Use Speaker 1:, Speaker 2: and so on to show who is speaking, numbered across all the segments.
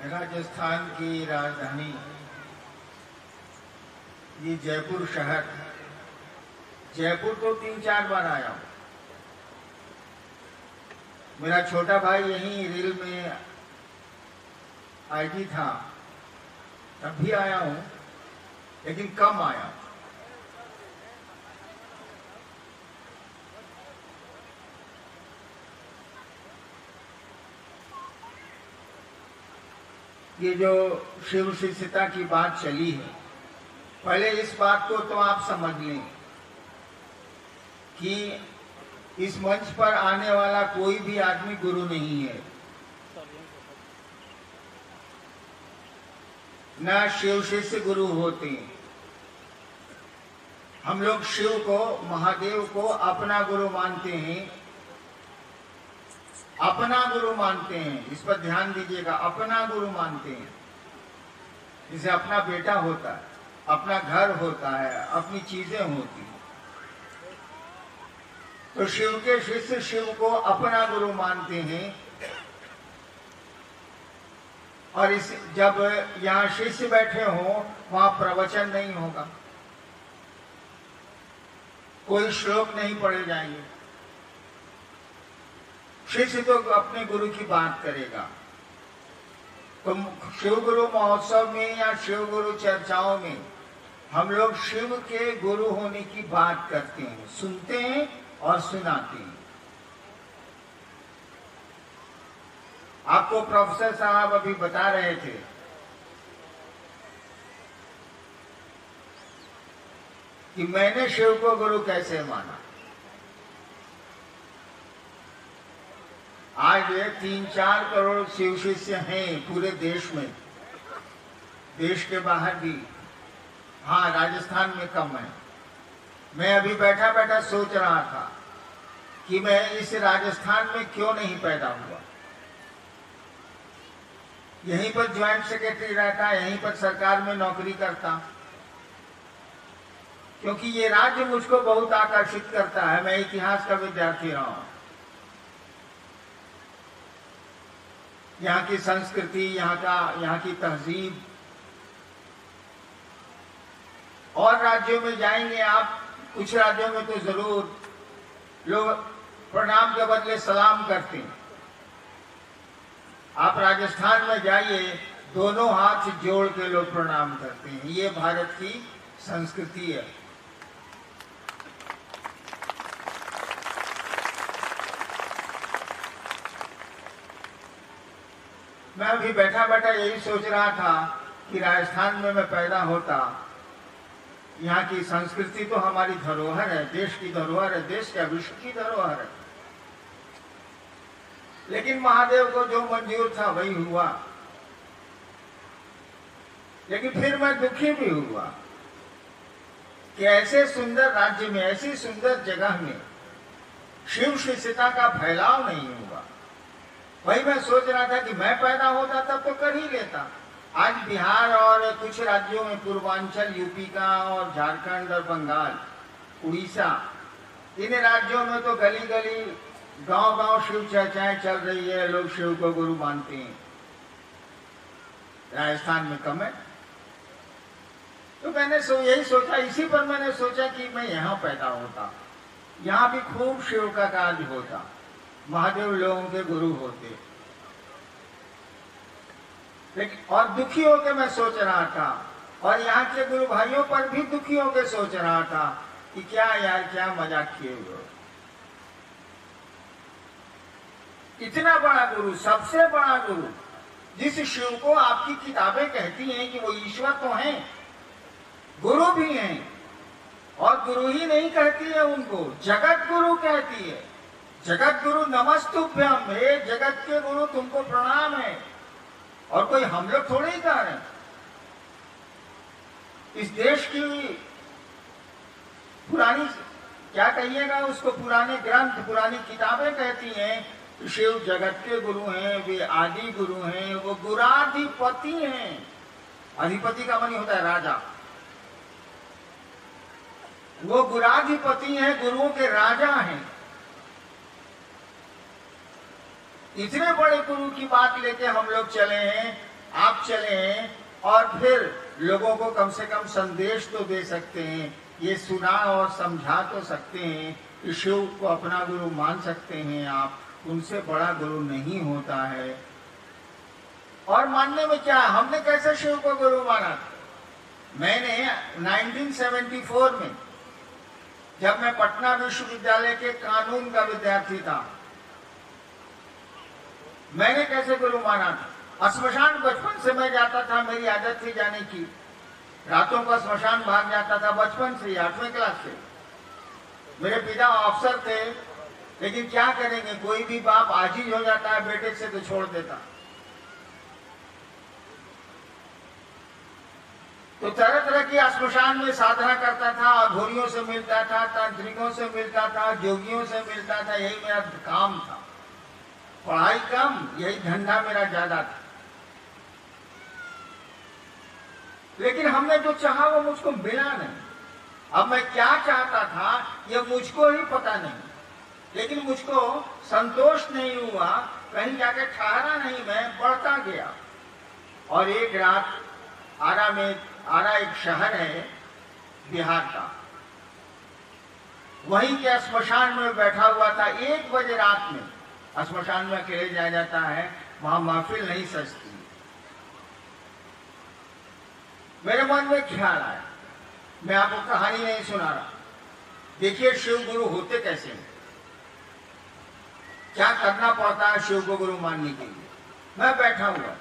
Speaker 1: राजस्थान की राजधानी ये जयपुर शहर। जयपुर तो 3-4 बार आया हूँ। मेरा छोटा भाई यहीं रेल में आईटी था, तब भी आया हूँ, लेकिन कम आया हूँ। ये जो शिव शिष्यता की बात चली है, पहले इस बात को तो आप समझ लें कि इस मंच पर आने वाला कोई भी आदमी गुरु नहीं है। न शिव शिष्य गुरु होते हैं। हम लोग शिव को, महादेव को अपना गुरु मानते हैं, अपना गुरु मानते हैं। इस पर ध्यान दीजिएगा, अपना गुरु मानते हैं। जैसे अपना बेटा होता है, अपना घर होता है, अपनी चीजें होती हैं। तो शिव के शिष्य शिव को अपना गुरु मानते हैं। और इस जब यहाँ शिष्य बैठे हों, वहां प्रवचन नहीं होगा, कोई श्लोक नहीं पढ़े जाएंगे। शिष्य तो अपने गुरु की बात करेगा। तो शिव गुरु महोत्सव में या शिव गुरु चर्चाओं में हम लोग शिव के गुरु होने की बात करते हैं, सुनते हैं और सुनाते हैं। आपको प्रोफेसर साहब अभी बता रहे थे कि मैंने शिव को गुरु कैसे माना। आज 3-4 करोड़ शिव शिष्य हैं पूरे देश में, देश के बाहर भी। हाँ, राजस्थान में कम है। मैं अभी बैठा बैठा सोच रहा था कि मैं इस राजस्थान में क्यों नहीं पैदा हुआ। यहीं पर ज्वाइंट सेक्रेटरी रहता, यहीं पर सरकार में नौकरी करता, क्योंकि ये राज्य मुझको बहुत आकर्षित करता है। मैं इतिहास का विद्यार्थी रहा हूं। यहाँ की संस्कृति, यहाँ की तहजीब। और राज्यों में जाएंगे आप, कुछ राज्यों में तो जरूर लोग प्रणाम के बदले सलाम करते हैं। आप राजस्थान में जाइए, दोनों हाथ जोड़ के लोग प्रणाम करते हैं। ये भारत की संस्कृति है। मैं अभी बैठा बैठा यही सोच रहा था कि राजस्थान में मैं पैदा होता। यहाँ की संस्कृति तो हमारी धरोहर है, देश की धरोहर है, देश क्या विश्व की धरोहर है। लेकिन महादेव को जो मंजूर था वही हुआ। लेकिन फिर मैं दुखी भी हुआ कि ऐसे सुंदर राज्य में, ऐसी सुंदर जगह में शिव शिष्यता का फैलाव नहीं हुआ। वही मैं सोच रहा था कि मैं पैदा होता तब तो कर ही लेता। आज बिहार और कुछ राज्यों में, पूर्वांचल यूपी का और झारखंड और बंगाल, उड़ीसा, इन राज्यों में तो गली गली, गांव गांव शिव चर्चाएं चल रही है। लोग शिव को गुरु मानते हैं। राजस्थान में कम है। तो मैंने यही सोचा, इसी पर मैंने सोचा कि मैं यहाँ पैदा होता, यहाँ भी खूब शिव का कार्य होता, महादेव लोगों के गुरु होते। लेकिन और दुखी होकर मैं सोच रहा था, और यहाँ के गुरु भाइयों पर भी दुखी होकर सोच रहा था कि क्या यार, क्या मजाक किए हुए। इतना बड़ा गुरु, सबसे बड़ा गुरु, जिस शिव को आपकी किताबें कहती हैं कि वो ईश्वर तो हैं, गुरु भी हैं, और गुरु ही नहीं कहती है उनको, जगत गुरु कहती है। जगत गुरु नमस्तुभ्यम, हे जगत के गुरु तुमको प्रणाम है। और कोई हम लोग थोड़े ही कह रहे हैं। इस देश की पुरानी, क्या कहिएगा उसको, पुराने ग्रंथ, पुरानी किताबें कहती हैं कि शिव जगत के गुरु हैं, वे आदि गुरु हैं, वो गुराधिपति हैं। अधिपति का मानी होता है राजा। वो गुराधिपति हैं, गुरुओं के राजा हैं। इतने बड़े गुरु की बात लेके हम लोग चले हैं। आप चलें और फिर लोगों को कम से कम संदेश तो दे सकते हैं, ये सुना और समझा तो सकते हैं कि शिव को अपना गुरु मान सकते हैं आप, उनसे बड़ा गुरु नहीं होता है। और मानने में क्या है, हमने कैसे शिव को गुरु माना? मैंने 1974 में, जब मैं पटना विश्वविद्यालय के कानून का विद्यार्थी था, मैंने कैसे गुरु माना था? श्मशान बचपन से मैं जाता था, मेरी आदत थी जाने की, रातों को श्मशान भाग जाता था बचपन से, 8वीं क्लास से। मेरे पिता अफसर थे, लेकिन क्या करेंगे, कोई भी बाप आजीज हो जाता है बेटे से तो छोड़ देता। तो तरह तरह की श्मशान में साधना करता था, अघोरियों से मिलता था, तांत्रिकों से मिलता था, जोगियों से मिलता था, यही मेरा काम था। पढ़ाई कम, यही धंधा मेरा ज्यादा था। लेकिन हमने जो चाहा वो मुझको मिला नहीं। अब मैं क्या चाहता था ये मुझको ही पता नहीं, लेकिन मुझको संतोष नहीं हुआ, कहीं जाके ठहरा नहीं, मैं बढ़ता गया। और एक रात आरा एक शहर है बिहार का, वहीं के श्मशान में बैठा हुआ था। 1 बजे रात में श्मशान में अकेले जाया जाता है, वहां महफिल नहीं सजती। मेरे मन में ख्याल आया, मैं आपको कहानी नहीं सुना रहा, देखिए शिव गुरु होते कैसे हैं, क्या करना पड़ता है शिव को गुरु मानने के लिए। मैं बैठा हुआ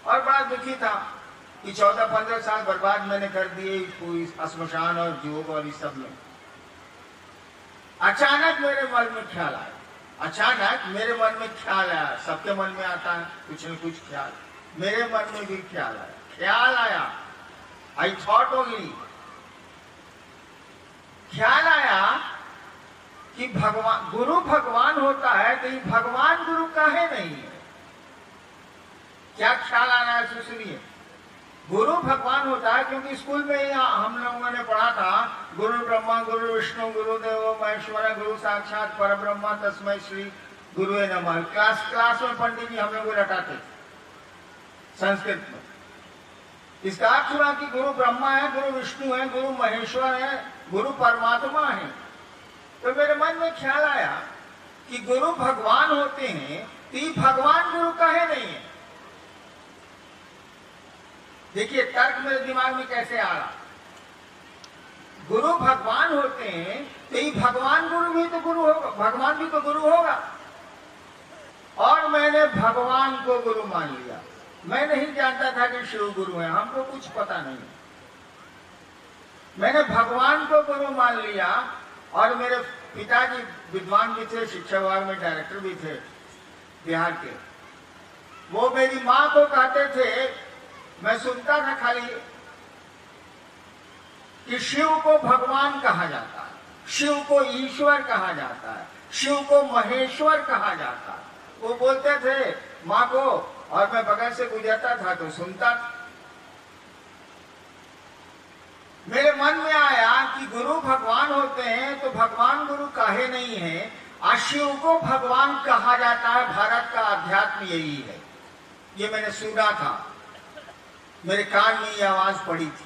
Speaker 1: और बड़ा दुखी था कि 14-15 साल बर्बाद मैंने कर दिए कोई श्मशान और जोग और इस सब में। अचानक मेरे मन में ख्याल आया, अचानक मेरे मन में ख्याल आया, सबके मन में आता है कुछ न कुछ ख्याल, मेरे मन में भी ख्याल आया, आई थॉट ओनली, ख्याल आया कि भगवान गुरु भगवान होता है, तो ये भगवान गुरु काहे नहीं है? क्या ख्याल आ रहा है सुनिए। गुरु भगवान होता है क्योंकि स्कूल में ही हम लोगों ने पढ़ा था, गुरु ब्रह्मा गुरु विष्णु गुरुदेव महेश्वर गुरु साक्षात परब्रह्म तस्मै श्री गुरुवे नमः। क्लास में पंडित जी हम लोग को रटाते संस्कृत में। इसका अर्थ हुआ कि गुरु ब्रह्मा है, गुरु विष्णु है, गुरु महेश्वर है, गुरु परमात्मा है। तो मेरे मन में ख्याल आया कि गुरु भगवान होते हैं, तो भगवान गुरु काहे नहीं है? देखिए तर्क मेरे दिमाग में कैसे आ रहा, गुरु भगवान होते हैं तो ये भगवान गुरु भी तो गुरु होगा, भगवान भी तो गुरु होगा। और मैंने भगवान को गुरु मान लिया। मैं नहीं जानता था कि शिव गुरु है, हमको कुछ पता नहीं। मैंने भगवान को गुरु मान लिया। और मेरे पिताजी विद्वान भी थे, शिक्षा विभाग में डायरेक्टर भी थे बिहार के। वो मेरी माँ को कहते थे, मैं सुनता था खाली कि शिव को भगवान कहा जाता है, शिव को ईश्वर कहा जाता है, शिव को महेश्वर कहा जाता है। वो बोलते थे माँ को, और मैं बगल से गुजरता था तो सुनता था। मेरे मन में आया कि गुरु भगवान होते हैं तो भगवान गुरु काहे नहीं है? शिव को भगवान कहा जाता है, भारत का अध्यात्म यही है। ये मैंने सुना था, मेरे कान में ये आवाज पड़ी थी।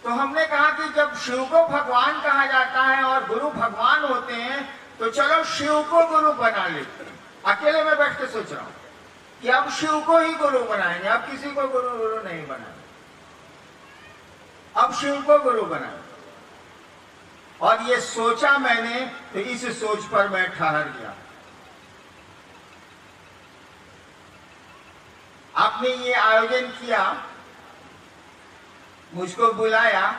Speaker 1: तो हमने कहा कि जब शिव को भगवान कहा जाता है और गुरु भगवान होते हैं, तो चलो शिव को गुरु बना लेते हैं। अकेले में बैठ के सोच रहा हूं कि अब शिव को ही गुरु बनाएंगे, अब किसी को गुरु नहीं बनाएंगे, अब शिव को गुरु बनाएंगे। और ये सोचा मैंने, तो इस सोच पर मैं ठहर गया। आपने ये आयोजन किया, मुझको बुलाया,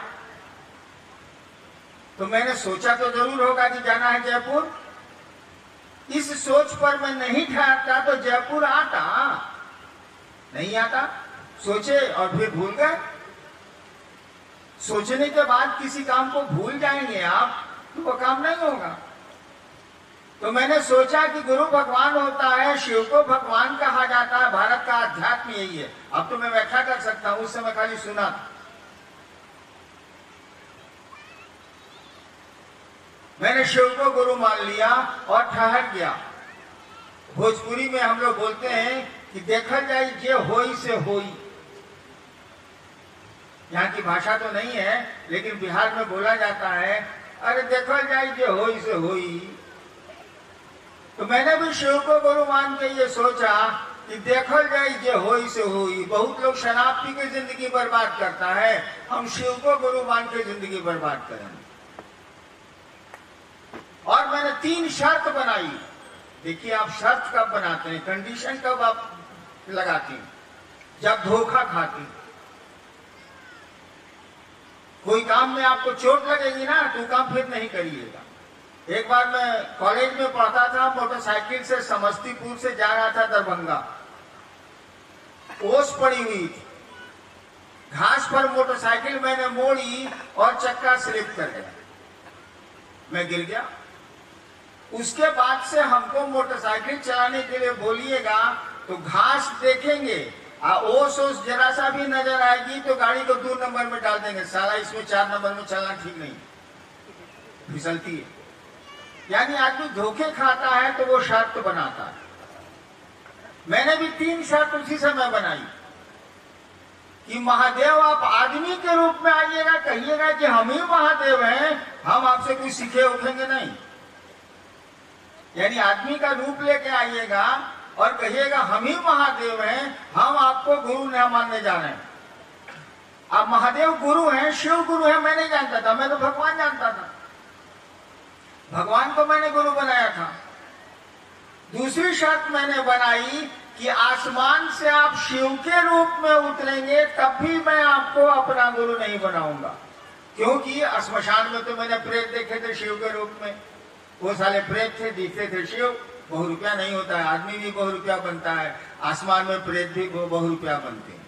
Speaker 1: तो मैंने सोचा तो जरूर होगा कि जाना है जयपुर। इस सोच पर मैं नहीं ठहरता तो जयपुर आता नहीं आता। सोचे और फिर भूल गए। सोचने के बाद किसी काम को भूल जाएंगे आप, तो वो काम नहीं होगा। तो मैंने सोचा कि गुरु भगवान होता है, शिव को भगवान कहा जाता है, भारत का अध्यात्म यही है। अब तो मैं व्याख्या कर सकता हूं, उस समय खाली सुना था। मैंने शिव को गुरु मान लिया और ठहर गया। भोजपुरी में हम लोग बोलते हैं कि देखा जाए जे होई से होई। यहाँ की भाषा तो नहीं है, लेकिन बिहार में बोला जाता है, अरे देखा जाए जे होई से होई। तो मैंने भी शिव को गुरु मान के ये सोचा कि देखा जाए जे होई से होई। बहुत लोग शराब पी के जिंदगी बर्बाद करता है, हम शिव को गुरु मान के जिंदगी बर्बाद करेंगे। और मैंने 3 शर्त बनाई। देखिए, आप शर्त कब बनाते हैं, कंडीशन कब आप लगाते हैं? जब धोखा खाते हैं। कोई काम में आपको चोट लगेगी ना, तो काम फिर नहीं करिएगा। एक बार मैं कॉलेज में पढ़ता था, मोटरसाइकिल से समस्तीपुर से जा रहा था दरभंगा। ओस पड़ी हुई थी, घास पर मोटरसाइकिल मैंने मोड़ी और चक्का स्लिप कर गया, मैं गिर गया। उसके बाद से हमको मोटरसाइकिल चलाने के लिए बोलिएगा तो घास देखेंगे, ओस जरा सा भी नजर आएगी तो गाड़ी को 2 नंबर में डाल देंगे, साला इसमें 4 नंबर में चलना ठीक नहीं, फिसलती है। यानी आदमी धोखे खाता है तो वो शर्त बनाता है। मैंने भी 3 शर्त उसी समय बनाई कि महादेव आप आदमी के रूप में आइएगा, कहिएगा कि हम ही महादेव हैं, हम आपसे कुछ सीखे उठेंगे नहीं। यानी आदमी का रूप लेके आइएगा और कहिएगा हम ही महादेव हैं, हम आपको गुरु न मानने जा रहे हैं। आप महादेव गुरु हैं, शिव गुरु हैं, मैं नहीं जानता था, मैं तो भगवान जानता था। भगवान को मैंने गुरु बनाया था। दूसरी शर्त मैंने बनाई कि आसमान से आप शिव के रूप में उतरेंगे तब भी मैं आपको अपना गुरु नहीं बनाऊंगा, क्योंकि श्मशान में तो मैंने प्रेत देखे थे शिव के रूप में, वो साले प्रेत थे, दिखते थे शिव। बहुरुपया नहीं होता है, आदमी भी बहुरुपया बनता है, आसमान में प्रेत भी बहुरुपया बनते हैं।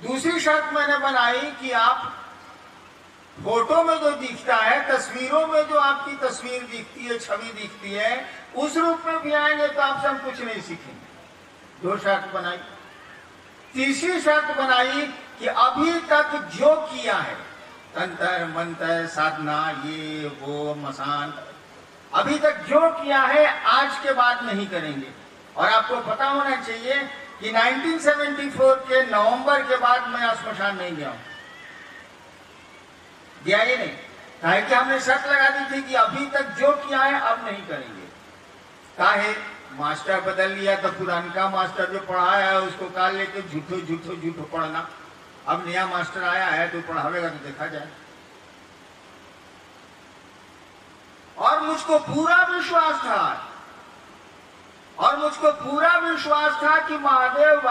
Speaker 1: दूसरी शर्त मैंने बनाई कि आप फोटो में जो दिखता है, तस्वीरों में जो आपकी तस्वीर दिखती है, छवि दिखती है, उस रूप में भी आएंगे तो आपसे हम कुछ नहीं सीखेंगे। 2 शर्त बनाई। तीसरी शर्त बनाई कि अभी तक जो किया है, तंत्र मंत्र साधना ये वो मसान, अभी तक जो किया है आज के बाद नहीं करेंगे। और आपको पता होना चाहिए कि 1974 के नवंबर के बाद मैं श्मशान नहीं गया हूं, गया ही नहीं। काहे कि हमने शर्त लगा दी थी कि अभी तक जो किया है अब नहीं करेंगे। काहे? मास्टर बदल लिया तो पुराना मास्टर जो पढ़ाया है उसको काल लेके झूठो पढ़ना। अब नया मास्टर आया है तो पढ़ावेगा तो देखा जाए। और मुझको पूरा विश्वास था कि महादेव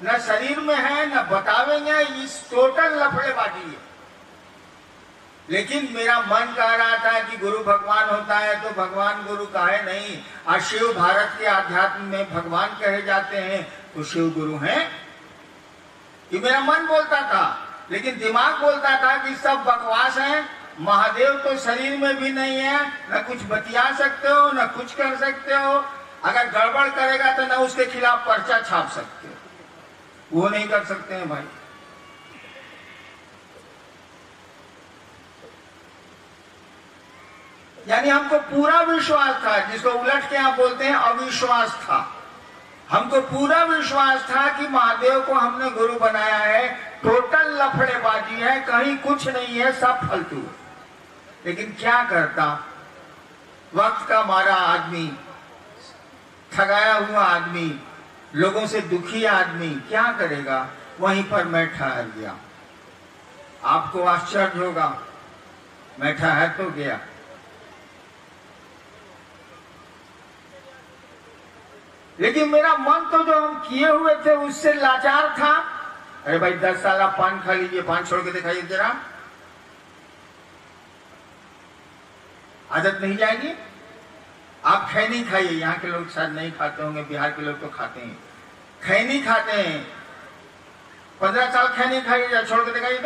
Speaker 1: न शरीर में है न बतावेंगे, इस टोटल लफड़ेबाजी है। लेकिन मेरा मन कह रहा था कि गुरु भगवान होता है तो भगवान गुरु काहे नहीं, और शिव भारत के आध्यात्म में भगवान कहे जाते हैं तो शिव गुरु हैं। ये मेरा मन बोलता था, लेकिन दिमाग बोलता था कि सब बकवास है, महादेव तो शरीर में भी नहीं है, न कुछ बतिया सकते हो न कुछ कर सकते हो, अगर गड़बड़ करेगा तो न उसके खिलाफ पर्चा छाप सकते हो, वो नहीं कर सकते हैं भाई। यानी हमको पूरा विश्वास था, जिसको उलट के यहाँ बोलते हैं अविश्वास था। हमको पूरा विश्वास था कि महादेव को हमने गुरु बनाया है, टोटल लफड़ेबाजी है, कहीं कुछ नहीं है, सब फालतू। लेकिन क्या करता, वक्त का मारा आदमी, ठगाया हुआ आदमी, लोगों से दुखी आदमी क्या करेगा? वहीं पर मैं ठहर गया। आपको आश्चर्य होगा, मैं ठहर तो गया, लेकिन मेरा मन तो जो हम किए हुए थे उससे लाचार था। अरे भाई 10 साल आप पान खा लीजिए, पान छोड़ के दिखाइए जरा, आदत नहीं जाएगी। आप खैनी खाइए, यहाँ के लोग शायद नहीं खाते होंगे, बिहार के लोग तो खाते हैं, खैनी खाते हैं। 15 साल खैनी खाइए, छोड़ के दिखाइए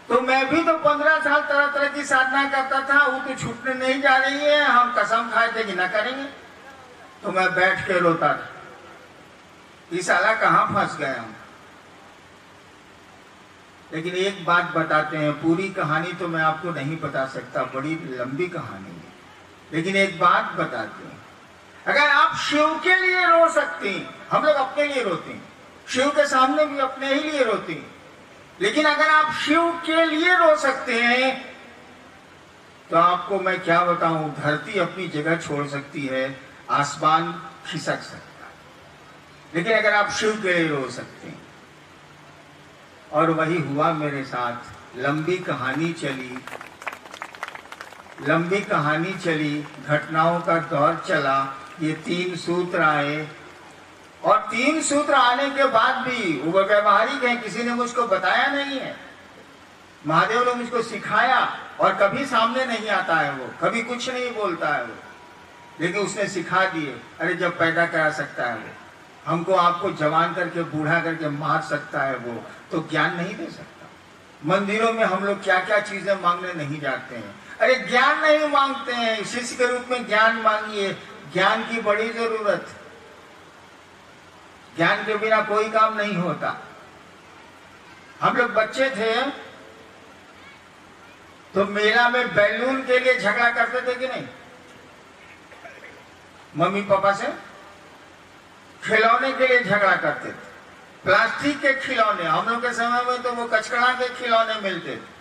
Speaker 1: तो मैं भी तो 15 साल तरह तरह की साधना करता था, वो तो छूटने नहीं जा रही है, हम कसम खाए थे कि ना करेंगे। तो मैं बैठ के रोता था, इस साला कहाँ फंस गया हूं। लेकिन एक बात बताते हैं, पूरी कहानी तो मैं आपको नहीं बता सकता, बड़ी लंबी कहानी है। लेकिन एक बात बताते हैं, अगर आप शिव के लिए रो सकते हैं, हम लोग अपने लिए रोते हैं, शिव के सामने भी अपने ही लिए रोते हैं, लेकिन अगर आप शिव के लिए रो सकते हैं तो आपको मैं क्या बताऊं, धरती अपनी जगह छोड़ सकती है, आसमान खिसक सकता है, लेकिन अगर आप शिव के लिए रो सकते हैं। और वही हुआ मेरे साथ। लंबी कहानी चली, घटनाओं का दौर चला, ये 3 सूत्र आए, और 3 सूत्र आने के बाद भी वो व्यवहारिक है, किसी ने मुझको बताया नहीं है, महादेव ने मुझको सिखाया, और कभी सामने नहीं आता है वो, कभी कुछ नहीं बोलता है वो, लेकिन उसने सिखा दिए। अरे जब पैदा करा सकता है वो, हमको आपको जवान करके बूढ़ा करके मार सकता है वो, तो ज्ञान नहीं दे सकता। मंदिरों में हम लोग क्या क्या चीजें मांगने नहीं जाते हैं, अरे ज्ञान नहीं मांगते हैं, शिष्य के रूप में ज्ञान मांगिए, ज्ञान की बड़ी जरूरत। ज्ञान के बिना कोई काम नहीं होता। हम लोग बच्चे थे तो मेला में बैलून के लिए झगड़ा करते थे कि नहीं, मम्मी पापा से खिलौने के लिए झगड़ा करते थे, प्लास्टिक के खिलौने। हम लोग के समय में तो वो कचकड़ा के खिलौने मिलते थे।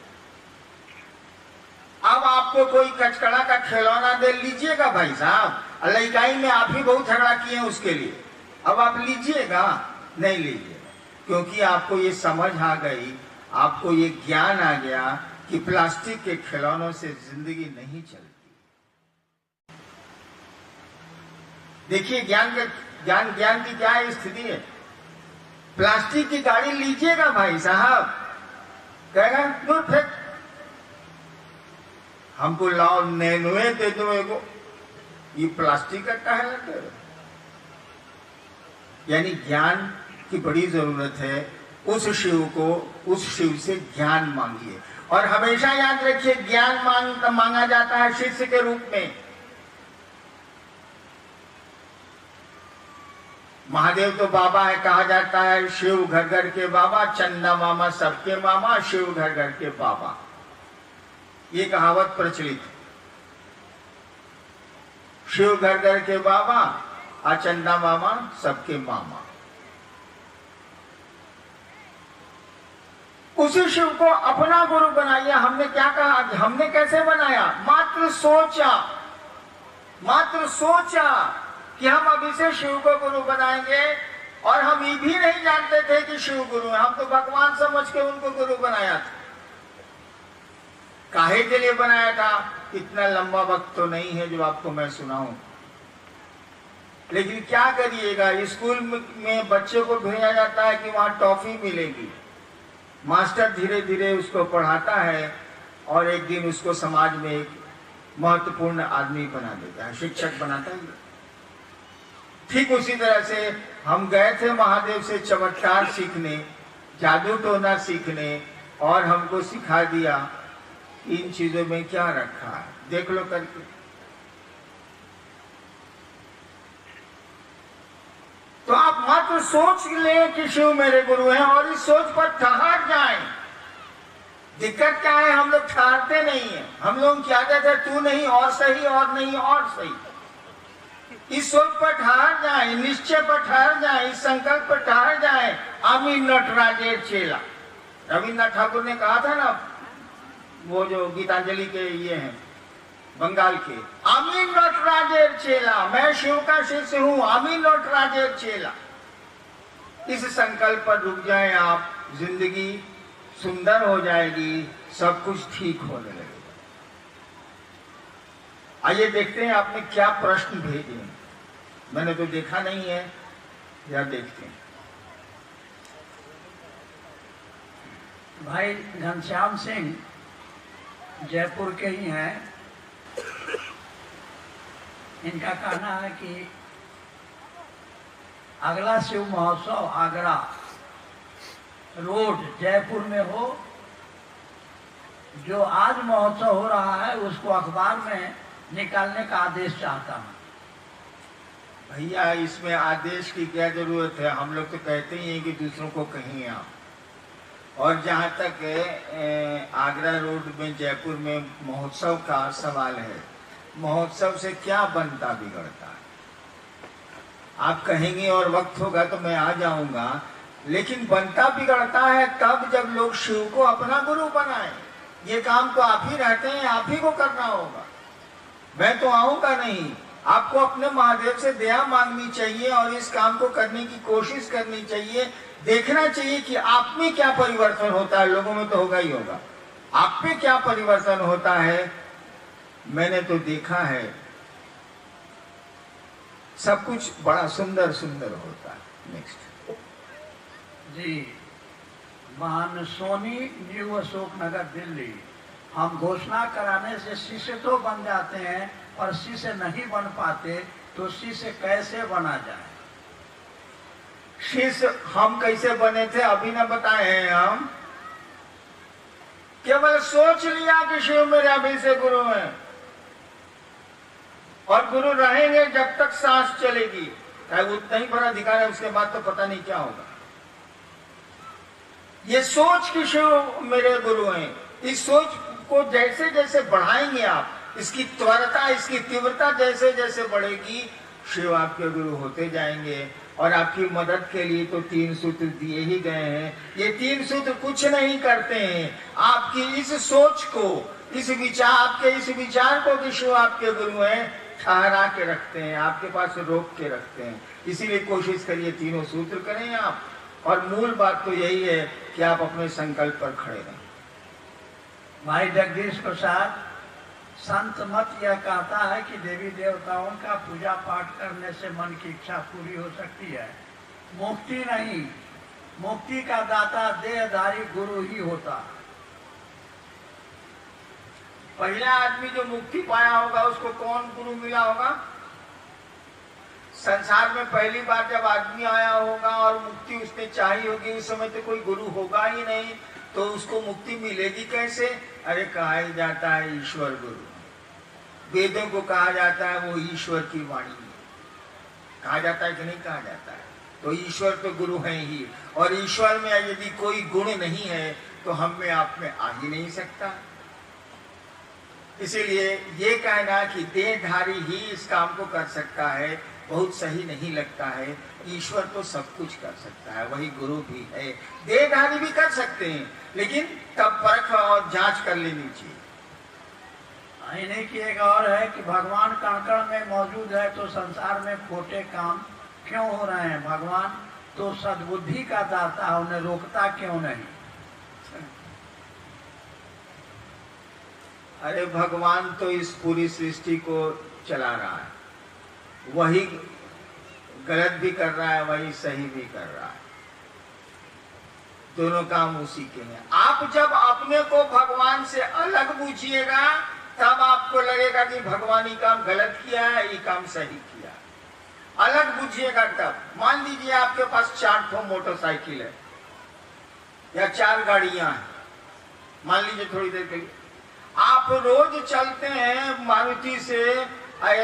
Speaker 1: अब आपको कोई कचकड़ा का खिलौना दे लीजिएगा भाई साहब, लड़काई में आप ही बहुत झगड़ा किए उसके लिए, अब आप लीजिएगा? नहीं लीजिएगा, क्योंकि आपको ये समझ आ गई, आपको ये ज्ञान आ गया कि प्लास्टिक के खिलौनों से जिंदगी नहीं चलती। देखिए ज्ञान की क्या स्थिति है। प्लास्टिक की गाड़ी लीजिएगा भाई साहब, कहेगा दूर फेंक, हमको लाओ नैनोए दे दो एगो, ये प्लास्टिक का कहा लगे। यानी ज्ञान की बड़ी जरूरत है। उस शिव से ज्ञान मांगिए, और हमेशा याद रखिए ज्ञान मांगा जाता है शिष्य के रूप में। महादेव तो बाबा है, कहा जाता है शिव घर घर के बाबा, चंदा मामा सबके मामा, शिव घर घर के बाबा, ये कहावत प्रचलित है। शिव घर घर के बाबा, चंदा मामा सबके मामा। उसी शिव को अपना गुरु बनाइए। हमने क्या कहा, हमने कैसे बनाया? मात्र सोचा कि हम अभी से शिव को गुरु बनाएंगे, और हम ये भी नहीं जानते थे कि शिव गुरु है, हम तो भगवान समझ के उनको गुरु बनाया था। काहे के लिए बनाया था, इतना लंबा वक्त तो नहीं है जो आपको मैं सुनाऊं, लेकिन क्या करिएगा, स्कूल में बच्चे को भेजा जाता है कि वहां टॉफी मिलेगी। मास्टर धीरे धीरे उसको पढ़ाता है, और एक दिन उसको समाज में एक महत्वपूर्ण आदमी बना देता है, शिक्षक बनाता है। ठीक उसी तरह से हम गए थे महादेव से चमत्कार सीखने, जादू टोना सीखने, और हमको सिखा दिया इन चीजों में क्या रखा है, देख लो करके। तो आप मात्र सोच लें कि शिव मेरे गुरु हैं, और इस सोच पर ठहर जाएं। दिक्कत क्या है, हम लोग ठहरते नहीं है। हम लोग क्या कहते हैं, तू नहीं और सही, और नहीं और सही। इस सोच पर ठहर जाए, निश्चय पर ठहर जाए, इस संकल्प पर ठहर जाए। आमी नटराजेर चेला, रविन्द्रनाथ ठाकुर ने कहा था ना, वो जो गीतांजलि के ये हैं बंगाल के, आमी नटराजेर चेला, मैं शिव का शिष्य हूं, आमी नटराजेर चेला। इस संकल्प पर रुक जाए आप, जिंदगी सुंदर हो जाएगी, सब कुछ ठीक होने लगेगा। आइए देखते हैं आपने क्या प्रश्न भेजे हैं, मैंने तो देखा नहीं है, या देखते हैं।
Speaker 2: भाई घनश्याम सिंह जयपुर के ही हैं। इनका कहना है कि अगला शिव महोत्सव आगरा रोड जयपुर में हो। जो आज महोत्सव हो रहा है उसको अखबार में निकालने का आदेश चाहता हूँ।
Speaker 1: भैया इसमें आदेश की क्या जरूरत है, हम लोग तो कहते ही हैं कि दूसरों को कहिए आप। और जहाँ तक आगरा रोड में जयपुर में महोत्सव का सवाल है, महोत्सव से क्या बनता बिगड़ता है। आप कहेंगे और वक्त होगा तो मैं आ जाऊंगा, लेकिन बनता बिगड़ता है तब जब लोग शिव को अपना गुरु बनाए। ये काम तो आप ही रहते हैं, आप ही को करना होगा। मैं तो आऊंगा नहीं। आपको अपने महादेव से दया मांगनी चाहिए और इस काम को करने की कोशिश करनी चाहिए। देखना चाहिए कि आप में क्या परिवर्तन होता है। लोगों में तो होगा ही होगा, आप में क्या परिवर्तन होता है। मैंने तो देखा है, सब कुछ बड़ा सुंदर सुंदर होता है। नेक्स्ट
Speaker 2: जी, मानसोनी, न्यू अशोक नगर, दिल्ली। हम घोषणा कराने से शिष्य तो बन जाते हैं, पर शिष्य नहीं बन पाते, तो शिष्य कैसे बना जाए?
Speaker 1: शिष्य हम कैसे बने थे अभी न बताए हैं। हम केवल सोच लिया कि शिव मेरे अभी से गुरु हैं, और गुरु रहेंगे जब तक सांस चलेगी। चाहे उतना ही बड़ा अधिकार है, उसके बाद तो पता नहीं क्या होगा। ये सोच कि शिव मेरे गुरु हैं, इस सोच को जैसे जैसे बढ़ाएंगे आप, इसकी त्वरता, इसकी तीव्रता जैसे जैसे बढ़ेगी, शिव आपके गुरु होते जाएंगे। और आपकी मदद के लिए तो 3 सूत्र दिए ही गए हैं। ये 3 सूत्र कुछ नहीं करते हैं, आपकी इस सोच को, इस विचार, आपके इस विचार को कि शिव आपके गुरु हैं, ठहरा के रखते हैं, आपके पास रोक के रखते हैं। इसीलिए कोशिश करिए, तीनों सूत्र करें आप। और मूल बात तो यही है कि आप अपने संकल्प पर खड़े रहें।
Speaker 2: भाई जगदीश प्रसाद, संत मत यह कहता है कि देवी देवताओं का पूजा पाठ करने से मन की इच्छा पूरी हो सकती है, मुक्ति नहीं। मुक्ति का दाता देहधारी गुरु ही होता।
Speaker 1: पहला आदमी जो मुक्ति पाया होगा उसको कौन गुरु मिला होगा? संसार में पहली बार जब आदमी आया होगा और मुक्ति उसने चाही होगी, उस समय तो कोई गुरु होगा ही नहीं, तो उसको मुक्ति मिलेगी कैसे? अरे कहा ही जाता है ईश्वर गुरु। वेदों को कहा जाता है वो ईश्वर की वाणी है। कहा जाता है कि नहीं कहा जाता है? तो ईश्वर तो गुरु है ही, और ईश्वर में यदि कोई गुण नहीं है तो हम में आप में आ ही नहीं सकता। इसीलिए ये कहना कि देहधारी ही इस काम को कर सकता है बहुत सही नहीं लगता है। ईश्वर तो सब कुछ कर सकता है, वही गुरु भी है। देहधारी भी कर सकते हैं, लेकिन तब परख और जांच कर लेनी चाहिए।
Speaker 2: इन्हीं की एक और है कि भगवान कण कण में मौजूद है, तो संसार में खोटे काम क्यों हो रहे हैं? भगवान तो सद्बुद्धि का दाता है, उन्हें रोकता क्यों नहीं?
Speaker 1: अरे भगवान तो इस पूरी सृष्टि को चला रहा है, वही गलत भी कर रहा है, वही सही भी कर रहा है। दोनों काम उसी के हैं। आप जब अपने को भगवान से अलग बूझिएगा, तब आपको लगेगा कि भगवान ये काम गलत किया है, ये काम सही किया। अलग बूझिएगा तब। मान लीजिए आपके पास 4 ठो मोटरसाइकिल है या 4 गाड़ियां हैं, मान लीजिए थोड़ी देर के लिए। आप रोज चलते हैं मारुति से,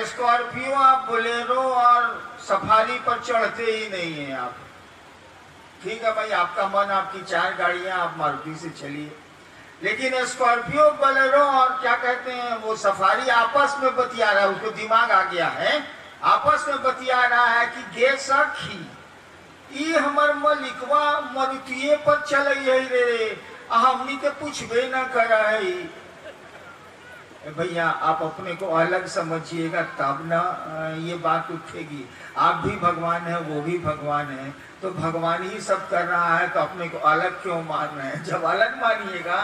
Speaker 1: स्कॉर्पियो, आप बोलेरो और सफारी पर चढ़ते ही नहीं है आप। ठीक है भाई, आपका मन, आपकी 4 गाड़ियां, आप मारुति से चलिए। लेकिन स्कॉर्पियो, बोलेरो और क्या कहते हैं वो सफारी आपस में बतिया रहा है, उसको दिमाग आ गया है, आपस में बतिया रहा है कि गे सखी ई हमर मलिकवा मारुतिये पर चल रे, हमनी के पूछबे न कर है। भैया आप अपने को अलग समझिएगा, तब ना ये बात उठेगी। आप भी भगवान है, वो भी भगवान है, तो भगवान ही सब कर रहा है, तो अपने को अलग क्यों मान रहे हैं? जब अलग मानिएगा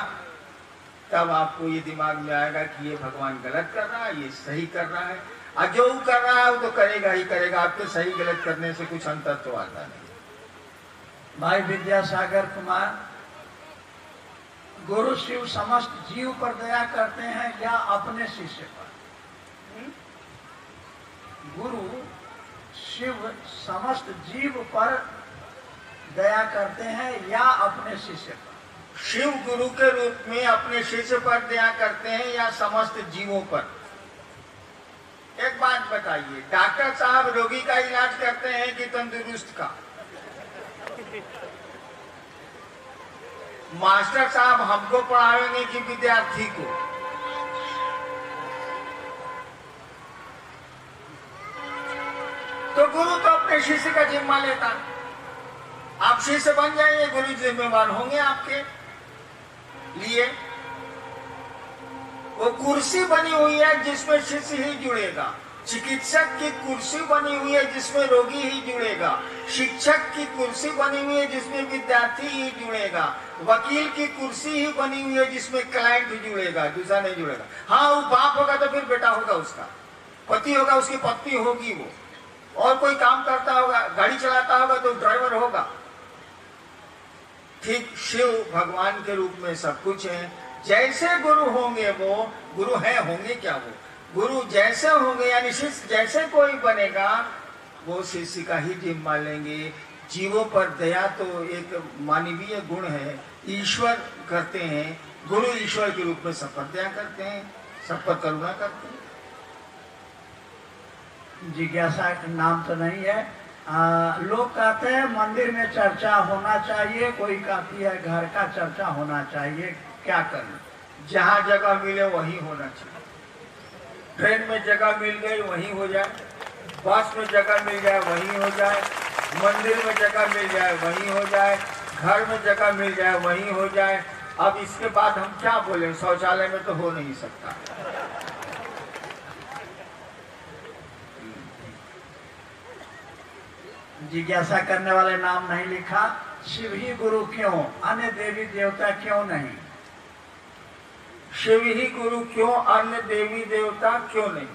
Speaker 1: तब आपको ये दिमाग में आएगा कि ये भगवान गलत कर रहा है, ये सही कर रहा है। और जो वो कर रहा है वो तो करेगा ही करेगा, आपके सही गलत करने से कुछ अंतर तो आता नहीं।
Speaker 2: भाई विद्यासागर कुमार, गुरु शिव समस्त जीव पर दया करते हैं या अपने शिष्य पर? गुरु शिव समस्त जीव पर दया करते हैं या अपने शिष्य पर?
Speaker 1: शिव गुरु के रूप में अपने शिष्य पर दया करते हैं या समस्त जीवों पर? एक बात बताइए, डॉक्टर साहब रोगी का इलाज करते हैं कि तंदुरुस्त का? मास्टर साहब हमको पढ़ाएंगे कि विद्यार्थी को? गुरु तो अपने शिष्य का जिम्मा लेता। आप शिष्य बन जाएंगे, गुरु जिम्मेवार होंगे आपके लिए। वो कुर्सी बनी हुई है जिसमें शिष्य ही जुड़ेगा, चिकित्सक की कुर्सी बनी हुई है जिसमें रोगी ही जुड़ेगा, शिक्षक की कुर्सी बनी हुई है जिसमें विद्यार्थी ही जुड़ेगा, वकील की कुर्सी ही बनी हुई है जिसमें क्लाइंट जुड़ेगा, दूसरा नहीं जुड़ेगा। हाँ, वो बाप होगा तो फिर बेटा होगा, उसका पति होगा, उसकी पत्नी होगी, वो और कोई काम करता होगा, गाड़ी चलाता होगा तो ड्राइवर होगा। ठीक शिव भगवान के रूप में सब कुछ है। जैसे गुरु होंगे वो गुरु है, होंगे क्या वो गुरु जैसे होंगे, यानी शिष्य जैसे कोई बनेगा वो शिष्य का ही जिम्मा लेंगे। जीवों पर दया तो एक मानवीय गुण है, ईश्वर करते हैं, गुरु ईश्वर के रूप में सब पर दया करते हैं, सब पर करुणा करते हैं।
Speaker 2: जिज्ञासा नाम तो नहीं है। लोग कहते हैं मंदिर में चर्चा होना चाहिए, कोई कहती है घर का चर्चा होना चाहिए, क्या करें?
Speaker 1: जहाँ जगह मिले वही होना चाहिए। ट्रेन में जगह मिल गई वहीं हो जाए, बस में जगह मिल जाए वहीं हो जाए, मंदिर में जगह मिल जाए वहीं हो जाए, घर में जगह मिल जाए वहीं हो जाए। अब इसके बाद हम क्या बोले? शौचालय में तो हो नहीं सकता।
Speaker 2: जिज्ञासा करने वाले नाम नहीं लिखा। शिव ही गुरु क्यों, अन्य देवी देवता क्यों नहीं?
Speaker 1: शिव ही गुरु क्यों, अन्य देवी देवता क्यों नहीं?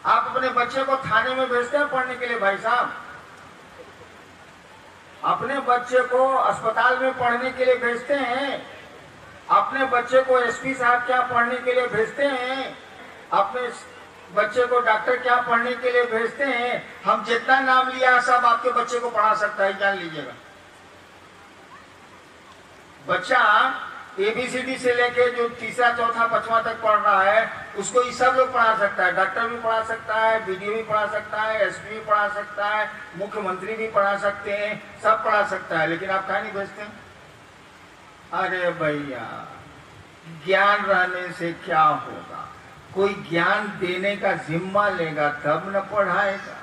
Speaker 1: आप अपने बच्चे को थाने में भेजते हैं पढ़ने के लिए भाई साहब, अपने बच्चे को अस्पताल में पढ़ने के लिए भेजते हैं, अपने बच्चे को एसपी साहब क्या पढ़ने के लिए भेजते हैं, अपने बच्चे को डॉक्टर क्या पढ़ने के लिए भेजते हैं। हम जितना नाम लिया सब आपके बच्चे को पढ़ा सकता है, जान लीजिएगा। बच्चा ABCD से लेके जो तीसरा चौथा पांचवा तक पढ़ रहा है उसको ये सब लोग पढ़ा सकता है। डॉक्टर भी पढ़ा सकता है, BDO भी पढ़ा सकता है, SP भी पढ़ा सकता है, मुख्यमंत्री भी पढ़ा सकते हैं, सब पढ़ा सकता है। लेकिन आप कहाँ नहीं भेजते? अरे भैया, ज्ञान रहने से क्या होगा? कोई ज्ञान देने का जिम्मा लेगा तब न पढ़ाएगा,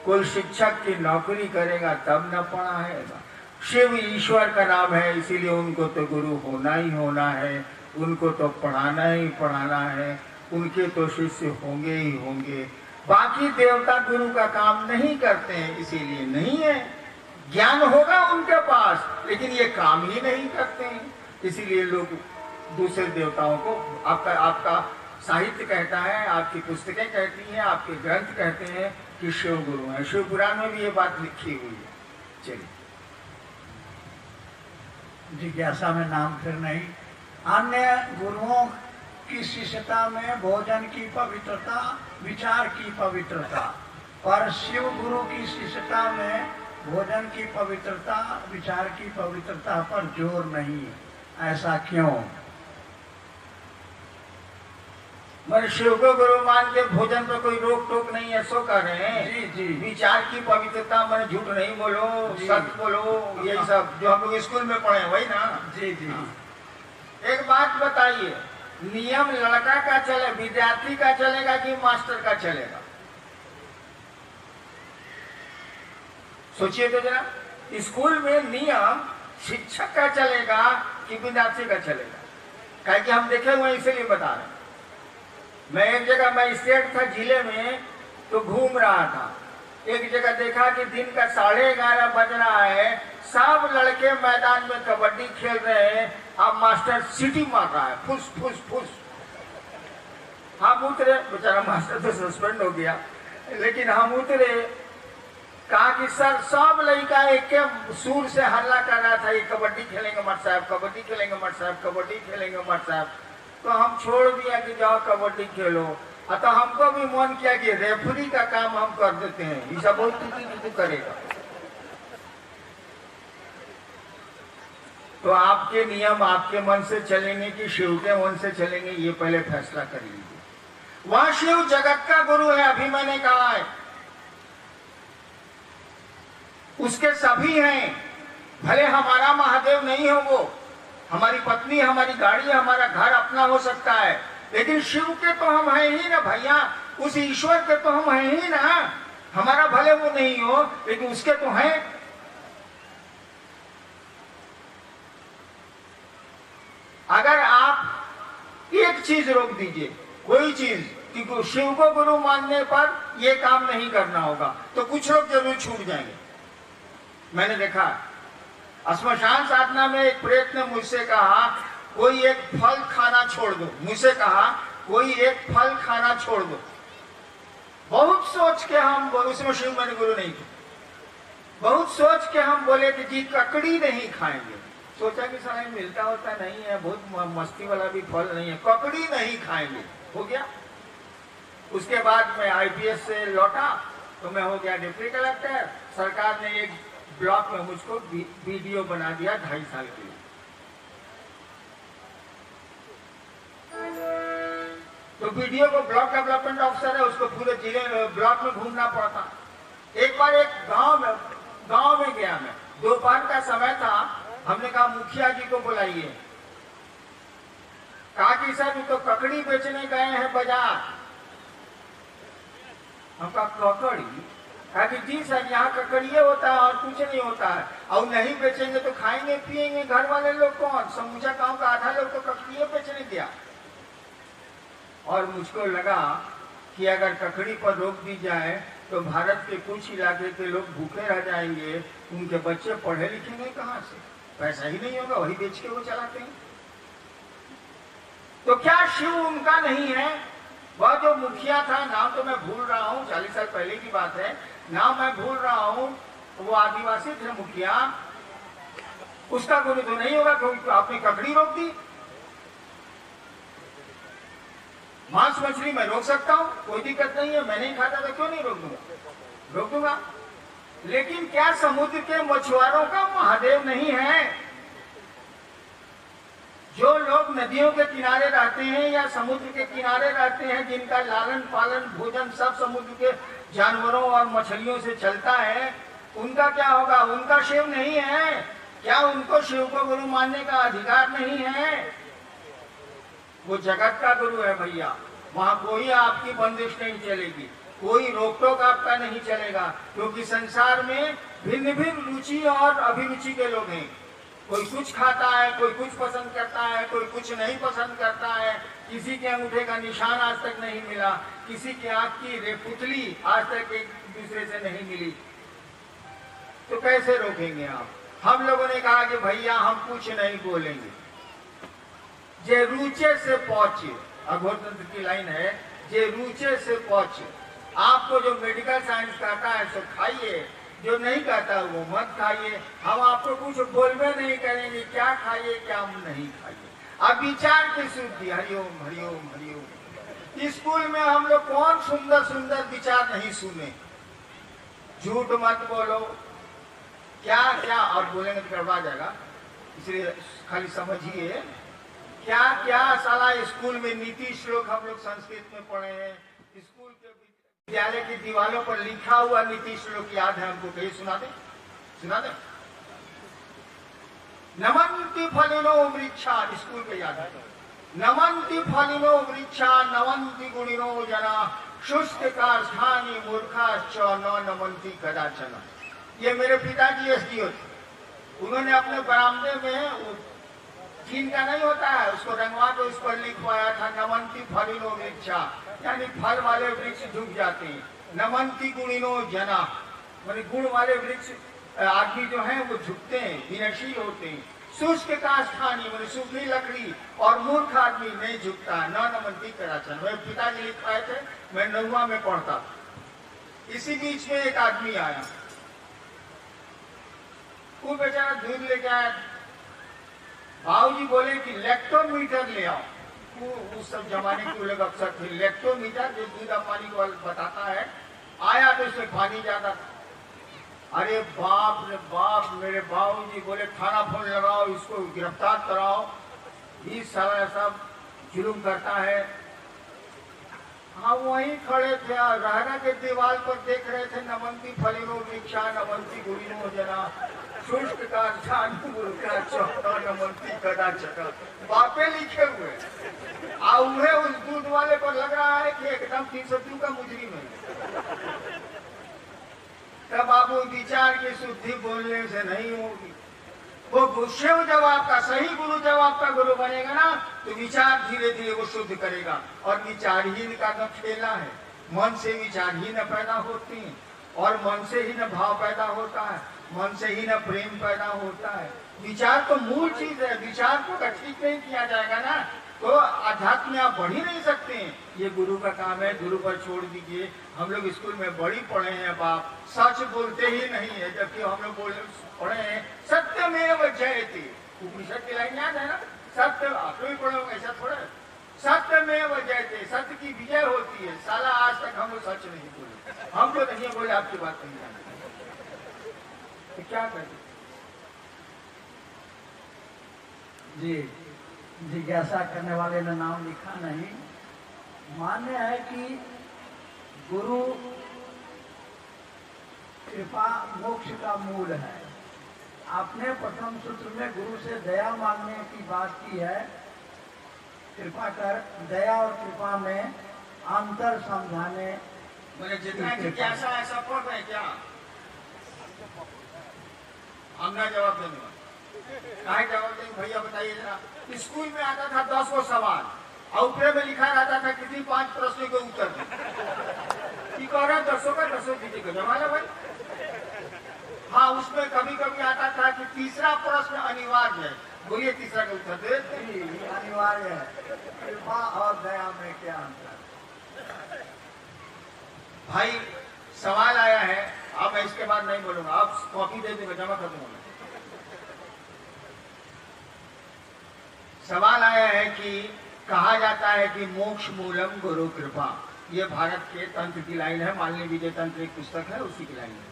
Speaker 1: कोई शिक्षक की नौकरी करेगा तब न पढ़ाएगा। शिव ईश्वर का नाम है, इसीलिए उनको तो गुरु होना ही होना है, उनको तो पढ़ाना ही पढ़ाना है, उनके तो शिष्य होंगे ही होंगे। बाकी देवता गुरु का काम नहीं करते हैं, इसीलिए नहीं है। ज्ञान होगा उनके पास लेकिन ये काम ही नहीं करते हैं, इसीलिए लोग दूसरे देवताओं को आपका साहित्य कहता है, आपकी पुस्तकें कहती हैं, आपके ग्रंथ कहते हैं कि शिव गुरु है। शिव पुराण में भी ये बात लिखी हुई है। चलिए,
Speaker 2: जिज्ञासा में नाम फिर नहीं। अन्य गुरुओं की शिष्यता में भोजन की पवित्रता, विचार की पवित्रता, पर शिव गुरु की शिष्यता में भोजन की पवित्रता, विचार की पवित्रता पर जोर नहीं। ऐसा क्यों?
Speaker 1: मैं शिव को गुरु मान के भोजन पे कोई रोक टोक नहीं है, सो कर रहे हैं।
Speaker 2: जी जी।
Speaker 1: विचार की पवित्रता, मैंने झूठ नहीं बोलो, सत्य बोलो, यही सब जो हम लोग स्कूल में पढ़े वही ना।
Speaker 2: जी जी।
Speaker 1: एक बात बताइए, नियम लड़का का चले, विद्यार्थी का चलेगा कि मास्टर का चलेगा? सोचिए तो जरा। स्कूल में नियम शिक्षक का चलेगा कि विद्यार्थी का चलेगा? क्या कि हम देखे हुए इसलिए बता रहे हैं। मैं एक जगह मजिस्ट्रेट था जिले में, तो घूम रहा था, एक जगह देखा कि दिन का 11:30 बज रहा है, सब लड़के मैदान में कबड्डी खेल रहे हैं, अब मास्टर सीटी मार रहा है, फुस फुस फुस। हम उतरे, बेचारा मास्टर तो सस्पेंड हो गया, लेकिन हम उतरे, कहा कि सर सब लड़का एक के सुर से हल्ला कर रहा था, ये कबड्डी खेलेंगे मट साहब, कबड्डी खेलेंगे मट साहब, कबड्डी खेलेंगे मट साहब। तो हम छोड़ दिया कि जाओ कबड्डी खेलो। तो हमको भी मन किया कि रेफरी का काम हम कर देते हैं, ऐसा बहुत तू करेगा। तो आपके नियम आपके मन से चलेंगे कि शिव के मन से चलेंगे, ये पहले फैसला कर लीजिए। वह शिव जगत का गुरु है, अभी मैंने कहा है, उसके सभी हैं। भले हमारा महादेव नहीं हो वो, हमारी पत्नी, हमारी गाड़ी, हमारा घर अपना हो सकता है, लेकिन शिव के तो हम हैं ही ना भैया, उस ईश्वर के तो हम हैं ही ना। हमारा भले वो नहीं हो लेकिन उसके तो हैं। अगर आप एक चीज रोक दीजिए, कोई चीज कि शिव को गुरु मानने पर यह काम नहीं करना होगा, तो कुछ लोग जरूर छूट जाएंगे। मैंने देखा श्मशान साधना में एक प्रेत ने मुझसे कहा कोई एक फल खाना छोड़ दो। मुझसे कहा कोई एक फल खाना छोड़ दो। बहुत सोच के हम, उसमें शिव मैंने गुरु नहीं थे, बहुत सोच के हम बोले कि जी ककड़ी नहीं खाएंगे। सोचा कि साला मिलता होता नहीं है, बहुत मस्ती वाला भी फल नहीं है, ककड़ी नहीं खाएंगे। हो गया। उसके बाद मैं आईपीएस से लौटा तो मैं हो गया डिप्टी कलेक्टर। सरकार ने एक ब्लॉक में मुझको वीडियो बना दिया 2.5 साल के लिए। तो वीडियो को ब्लॉक डेवलपमेंट ऑफिसर है, उसको पूरे जिले ब्लॉक में घूमना पड़ता। एक बार एक गांव में गया मैं, दोपहर का समय था। हमने कहा मुखिया जी को बुलाइए। कहा कि सर तो ककड़ी बेचने गए हैं बाजार। हम कहा ककड़ी? कहा कि जी सर यहाँ ककड़िए होता है और कुछ नहीं होता है, और नहीं बेचेंगे तो खाएंगे पिएंगे घर वाले लोग कौन? समूचा गांव का आधा लोग तो ककड़िए बेचने गया। और मुझको लगा कि अगर ककड़ी पर रोक दी जाए तो भारत के कुछ इलाके के लोग भूखे रह जाएंगे, उनके बच्चे पढ़े लिखेंगे कहाँ से? पैसा ही नहीं होगा, वही बेच के वो चलाते हैं। तो क्या शिव उनका नहीं है? वह जो मुखिया था, नाम तो मैं भूल रहा हूँ, 40 साल पहले की बात है, नाम मैं भूल रहा हूँ, वो आदिवासी थे मुखिया। उसका गुरु तो नहीं होगा क्योंकि आपने ककड़ी रोक दी। मांस मछली मैं रोक सकता हूं, कोई दिक्कत नहीं है, मैं नहीं खाता तो क्यों नहीं रोक दूंगा? रोक दूंगा। लेकिन क्या समुद्र के मछुआरों का महादेव नहीं है? जो लोग नदियों के किनारे रहते हैं या समुद्र के किनारे रहते हैं, जिनका लालन पालन भोजन सब समुद्र के जानवरों और मछलियों से चलता है, उनका क्या होगा? उनका शिव नहीं है क्या? उनको शिव को गुरु मानने का अधिकार नहीं है? वो जगत का गुरु है भैया, वहां कोई आपकी बंदिश नहीं चलेगी, कोई रोक टोक आपका नहीं चलेगा, क्योंकि संसार में भिन्न भिन्न रुचि और अभिरुचि के लोग हैं। कोई कुछ खाता है, कोई कुछ पसंद करता है, कोई कुछ नहीं पसंद करता है। किसी के अंगूठे का निशान आज तक नहीं मिला, किसी की आंख की रेपुतली आज तक एक दूसरे से नहीं मिली, तो कैसे रोकेंगे आप? हम लोगों ने कहा कि भैया हम कुछ नहीं बोलेंगे, जे रुचे से पहुंचे। अघोरतंत्र की लाइन है, जे रुचे से पहुंचे। आपको जो मेडिकल साइंस कहता है सो खाइए, जो नहीं कहता वो मत खाइए। हम आपको कुछ बोलबे नहीं करेंगे, क्या खाइए क्या नहीं खाइए। अब विचार की शुद्धि। हरिओम हरिओम हरिओम। स्कूल में हम लोग कौन सुंदर सुंदर विचार नहीं सुने? झूठ मत बोलो, क्या क्या, और बोलेंगे तो गड़बड़ा जाएगा, इसलिए खाली समझिए। क्या क्या साला स्कूल में नीति श्लोक हम लोग संस्कृत में पढ़े हैं। स्कूल के विद्यालय की दीवारों पर लिखा हुआ नीति श्लोक याद है हमको? कहीं सुना दे, सुना दे। नमन्ति फलिनो वृक्षा, स्कूल पे याद है। नमन्ति फलिनो वृक्षा नमन्ति गुणिनो जना, शुष्क कारस्थानी मूर्खाश्च न नमन्ति कदाचन। ये मेरे पिताजी एसडीओ थे, उन्होंने अपने बरामदे में चीन का नहीं होता है, उसको रंगवा के उस पर लिखवाया था नमन्ति फलिनो वृक्षा, यानी फल वाले वृक्ष झुक जाते हैं। नमन्ति गुणिनो जना, माने गुण वाले वृक्ष आदमी जो है वो झुकते हैं, विनयशील होते हैं। शुष्क काष्ठानी माने सूखी लकड़ी, और मूर्ख आदमी नहीं झुकता। न नमन्ति कदाचन। मेरे पिताजी लिखवाए थे, मैं 9वां में पढ़ता। इसी बीच में एक आदमी आया, वो बेचारा दूध लेके आया। भाऊजी बोले कि लेक्टोमीटर ले आओ। वो उस सब जमाने के लोग अक्सर थे, लेक्टोमीटर जो दूध पानी को बताता है। आया तो उसमें पानी ज्यादा था। अरे बाप रे बाप, मेरे बाबूजी बोले थाना फोन लगाओ, इसको गिरफ्तार कराओ, इस सारा सब जुलूम करता है। हाँ वहीं खड़े थे, रहना के दीवार पर देख रहे थे नमन्ति फलिनो वृक्षा नमन्ति गुणिनो जना, शुष्क कारस्थान नमन्ति कदाचन। बापे लिखे हुए आउहे उस दूध वाले पर लग रहा है कि एकदम 302 का मुजरिम है। बापू विचार की शुद्धि बोलने से नहीं होगी। वो शिव जब आपका सही गुरु, जब आपका गुरु बनेगा ना, तो विचार धीरे धीरे वो शुद्ध करेगा। और विचारहीन का तो खेला है, मन से विचारहीन पैदा होती है, और मन से ही न भाव पैदा होता है, मन से ही न प्रेम पैदा होता है। विचार तो मूल चीज है, विचार को अगर ठीक नहीं किया जाएगा ना, तो आध्यात्म में आप बढ़ ही नहीं सकते हैं। ये गुरु का काम है, गुरु पर छोड़ दीजिए। हम लोग स्कूल में बड़ी पढ़े हैं बाप, सच बोलते ही नहीं है, जबकि हम लोग पढ़े हैं सत्यमेव जयते। उपनिषद की लाइन याद है ना, सत्य, आप लोग भी पढ़े होंगे, ऐसा थोड़ा सत्यमेव जयते, सत्य की विजय होती है। साला आज तक हम लोग सच नहीं बोले, हम लोग नहीं बोले, आपकी बात नहीं जानते, तो क्या करें
Speaker 2: जी। जिज्ञासा करने वाले ने नाम लिखा नहीं। मान्य है कि गुरु कृपा मोक्ष का मूल है। आपने प्रथम सूत्र में गुरु से दया मांगने की बात की है। कृपा कर, दया और कृपा में अंतर समझाने।
Speaker 1: मैंने जितना जिज्ञासा ऐसा पढ़ रहे क्या, हम ना जवाब देंगे। काहे जवाब देंगे भैया, बताइए जरा। स्कूल में आता था 10 को सवाल, और ऊपर में लिखा रहता था किसी 5 प्रश्न के उत्तर की कह रहे 10 का 10 दीजिएगा, जवाब है भाई। हाँ, उसमें कभी कभी आता था कि तीसरा प्रश्न अनिवार्य है। बोलिए तीसरा का उत्तर दे।
Speaker 2: अनिवार्य है। कृपा और दया में क्या अंतर?
Speaker 1: भाई सवाल आया है, अब मैं इसके बाद नहीं बोलूंगा, आप कॉपी दे दूंगा, जमा कर दूंगा। सवाल आया है कि कहा जाता है कि मोक्ष मूलम गुरु कृपा। ये भारत के तंत्र की लाइन है, माननीय विजय तंत्र एक पुस्तक है, उसी की लाइन है।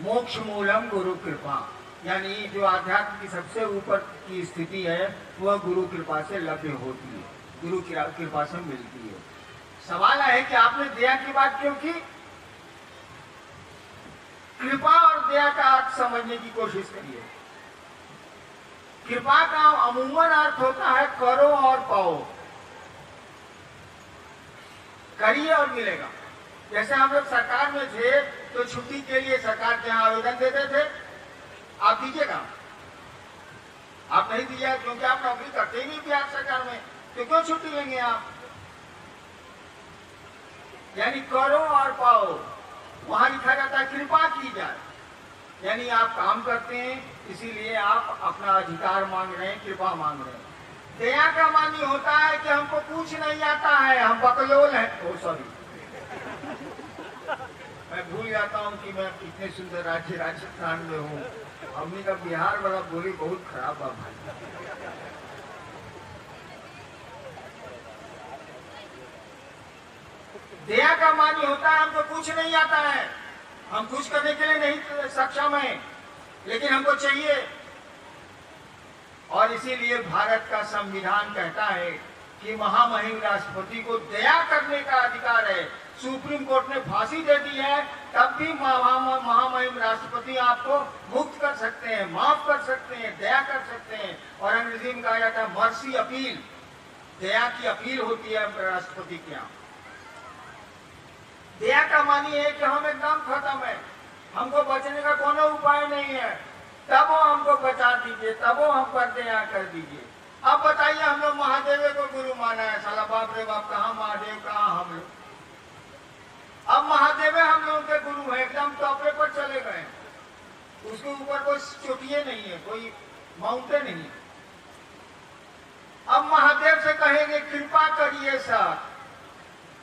Speaker 1: मोक्ष मूलम गुरु कृपा, यानी जो आध्यात्म की सबसे ऊपर की स्थिति है वह गुरु कृपा से लभ्य होती है, गुरु की कृपा से मिलती है। सवाल है कि आपने दया की बात क्यों की? कृपा और दया का अर्थ समझने की कोशिश करिए। कृपा का अमूमन अर्थ होता है करो और पाओ, करिए और मिलेगा। जैसे हम लोग सरकार में थे तो छुट्टी के लिए सरकार के यहाँ आवेदन देते थे, आप दीजिएगा? आप नहीं दीजिए क्योंकि आप नौकरी करते ही नहीं बिहार सरकार में, तो क्यों छुट्टी लेंगे आप? यानी करो और पाओ। वहां लिखा जाता है कृपा की जाए, यानी आप काम करते हैं इसीलिए आप अपना अधिकार मांग रहे हैं, कृपा मांग रहे हैं। दया का मानी होता है कि हमको कुछ नहीं आता है, हम बकलोल हैं। ओ सॉरी, मैं भूल जाता हूँ कि मैं कितने सुंदर राज्य राजस्थान में हूँ। हमने का बिहार वाला बोली बहुत खराब है भाई। दया का मानी होता है हमको कुछ नहीं आता है, हम कुछ करने के लिए नहीं सक्षम है, लेकिन हमको चाहिए। और इसीलिए भारत का संविधान कहता है कि महामहिम राष्ट्रपति को दया करने का अधिकार है। सुप्रीम कोर्ट ने फांसी दे दी है, तब भी महामहिम राष्ट्रपति आपको मुक्त कर सकते हैं, माफ कर सकते हैं, दया कर सकते हैं। और अंग्रेजी में कहा जाता है मर्सी अपील, दया की अपील होती है राष्ट्रपति के यहाँ। दया का मानी है कि हम एकदम खत्म है, हमको बचने का कोनो उपाय नहीं है, तब वो हमको बचा दीजिए, तब वो हम पर दया कर दीजिए। अब बताइए, हम लोग महादेव को गुरु माना है, साला बाप रे बाप, कहाँ महादेव कहाँ हम लोग। अब महादेव हम लोगों के गुरु है, एकदम टॉपे पर चले गए, उसके ऊपर कोई चोटिये नहीं है, कोई माउंटेन नहीं। अब महादेव से कहेंगे कृपा करिए सर,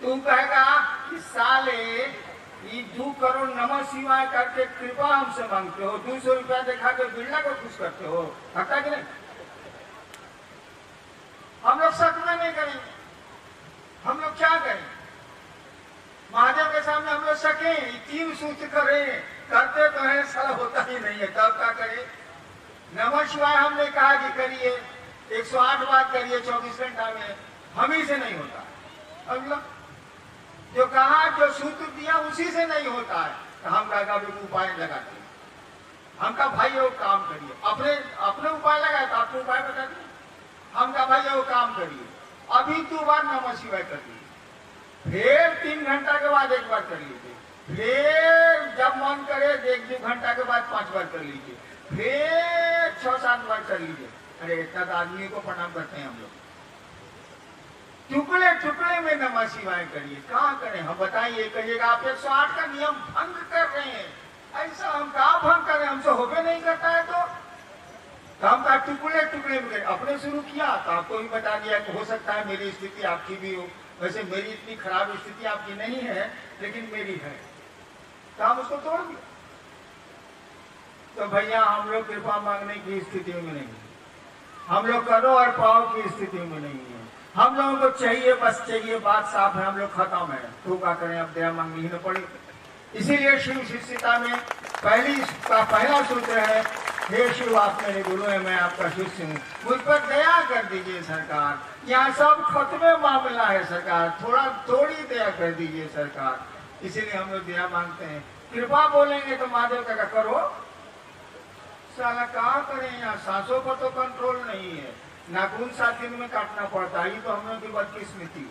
Speaker 1: तुम कहेगा कि साले ये 2 करोड़ नमः शिवाय करके कृपा हमसे मांगते हो, 200 रुपया दिखा के बिरला को खुश करते हो, हटा कि नहीं? हम लोग सत्य नहीं करेंगे, हम लोग क्या करें? महादेव के सामने हम लोग सके 3 सूत्र करें, करते तो है, साला होता ही नहीं है, तब क्या करें? नमः शिवाय हमने कहा कि करिए, 108 बार करिए 24 घंटा में, हम ही से नहीं होता। अगला जो कहा, जो सूत्र दिया उसी से नहीं होता है, तो हम कहा उपाय लगाते हैं। हम कहा भाई वो काम करिए, अपने उपाय लगाए तो आपको उपाय बता दिए। हम कहा भाई वो काम करिए, अभी 2 बार नमः शिवाय कर दिए, फिर 3 घंटा के बाद 1 बार कर लीजिए, फिर जब मन करे 1-2 घंटा के बाद 5 बार कर लीजिए, फिर 6-7 बार कर लीजिए। अरे इतना तो आदमी को प्रणाम करते हैं हम लोग। टुकड़े टुकड़े में नमः शिवाय करिए। कहाँ करें हम बताइए? कहिएगा आप 108 का नियम भंग कर रहे हैं। ऐसा हम कहाँ भंग कर रहे हैं? हमसे होबे नहीं करता है तो हम का टुकड़े टुकड़े में अपने शुरू किया तो आपको भी बता दिया कि हो सकता है मेरी स्थिति आपकी भी हो। वैसे मेरी इतनी खराब स्थिति आपकी नहीं है, लेकिन मेरी है, तो हम उसको तोड़ दिया। तो भैया हम लोग कृपा मांगने की स्थिति में नहीं, हम लोग करो और पाओ की स्थिति में नहीं है। हम लोगों को चाहिए, बस चाहिए, बात साफ है, हम लोग खत्म है। तो क्या करें, अब दया मांगनी ही न पड़ी। इसीलिए शिव शिष्यता में पहला सूत्र है, हे शिव आप मेरे गुरु हैं, मैं आपका शिष्य हूँ, मुझ पर दया कर दीजिए सरकार। यहाँ सब खत्मे मामला है सरकार, थोड़ी दया कर दीजिए सरकार। इसीलिए हम लोग दया मांगते हैं। कृपा बोलेंगे तो महादेव का करो, साला कहाँ करें? यहाँ सांसों पर तो कंट्रोल नहीं है, नाखून 7 दिन में काटना पड़ता है। ये तो हम लोग की बदकिस्मती।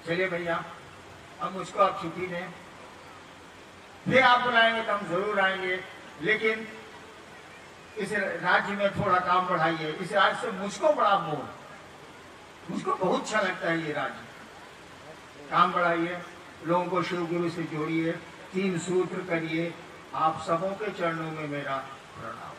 Speaker 1: चलिए भैया, अब मुझको आप छुट्टी दें, फिर आप बुलाएंगे तो हम जरूर आएंगे, लेकिन इस राज्य में थोड़ा काम बढ़ाइए। इस राज्य से मुझको बड़ा मोह, मुझको बहुत अच्छा लगता है ये राज्य। काम बढ़ाइए, लोगों को शिव गुरु से जोड़िए, 3 सूत्र करिए। आप सबों के चरणों में मेरा प्रणाम।